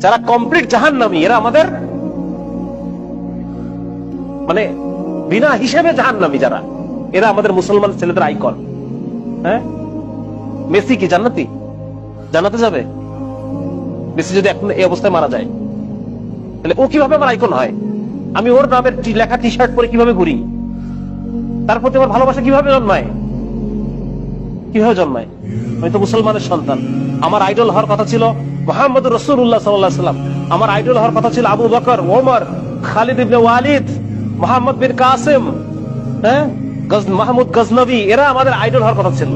যারা কমপ্লিট জাহান্নামী, এরা আমাদের মানে বিনা হিসেবে জাহান্নামী যারা, এরা আমাদের মুসলমান ছেলেদের আইকন। হ্যাঁ, মেসি কি জান্নাতি? জান্নাতে যাবে? মেসি যদি এখন এই অবস্থায় মারা যায়, তাহলে ও কিভাবে আমার আইকন হয়? আমি ওর নামের লেখা টি শার্ট পরে কিভাবে ঘুরি? তার প্রতি আমার ভালোবাসা কিভাবে জন্মায়? কিভাবে জন্মায়? আমি তো মুসলমানের সন্তান। আমার আইডল হওয়ার কথা ছিল মুহাম্মদুর রাসূলুল্লাহ সাল্লাল্লাহু আলাইহি ওয়াসাল্লাম। আমার আইডল হওয়ার কথা ছিল আবু বকর, ওমর, খালিদ ইবনে ওয়ালিদ, মুহাম্মদ বিন কাসিম, হ্যাঁ, মাহমুদ গজনবী, এরা আমাদের আইডল হওয়ার কথা ছিল।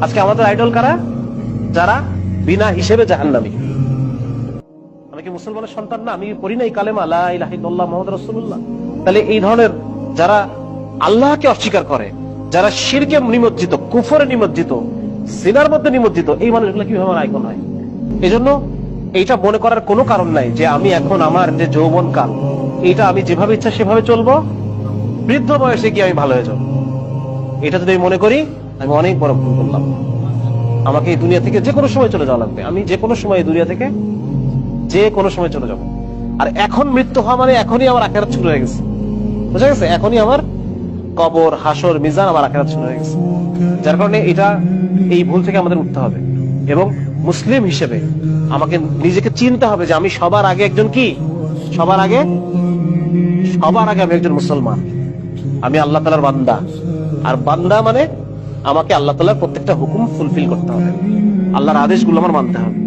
আজকে আমাদের আইডল কারা? যারা বিনা হিসেবে জাহান্নামী। আমি কি মুসলমানের সন্তান না? আমি পড়ি নাই কালেমা লা ইলাহা ইল্লাল্লাহ মুহাম্মাদুর রাসূলুল্লাহ? তাহলে এই ধরনের যারা আল্লাহকে অস্বীকার করে, যারা শিরকে নিমজ্জিত, কুফরে নিমজ্জিত, জিনার মধ্যে নিমজ্জিত, এই মানুষগুলো কিভাবে আমার আইকন হয়? এই জন্য এইটা মনে করার কোনো কারণ নাই যে আমি এখন আমার যে যৌবন কাল, এইটা আমি যেভাবে ইচ্ছা সেভাবে চলবো, বৃদ্ধ বয়সে গিয়ে আমি ভালো হয়ে যাবো। এটা যদি আমি মনে করি, আমি অনেক বড় ভুল করলাম। আমাকে এই দুনিয়া থেকে যে কোনো সময় চলে যাওয়া লাগবে। আমি যে কোনো সময় এই দুনিয়া থেকে যে কোনো সময় চলে যাবো। আর এখন মৃত্যু হওয়া মানে এখনই আমার আখিরাত শুরু হয়ে গেছে। বুঝা গেছে? এখনই আমার কবর, হাসর, মিজান, আমার আখিরাত শুরু হয়ে গেছে। যার কারণে এটা, এই ভুল থেকে আমাদের উঠতে হবে এবং মুসলিম হিসেবে আমাকে নিজেকে চিনতে হবে যে আমি সবার আগে একজন কি, সবার আগে আমি একজন মুসলমান। আমি আল্লাহ তাআলার বান্দা। আর বান্দা মানে আমাকে আল্লাহ তাআলার প্রত্যেকটা হুকুম ফুলফিল করতে হবে, আল্লাহর আদেশগুলো আমার মানতে হবে।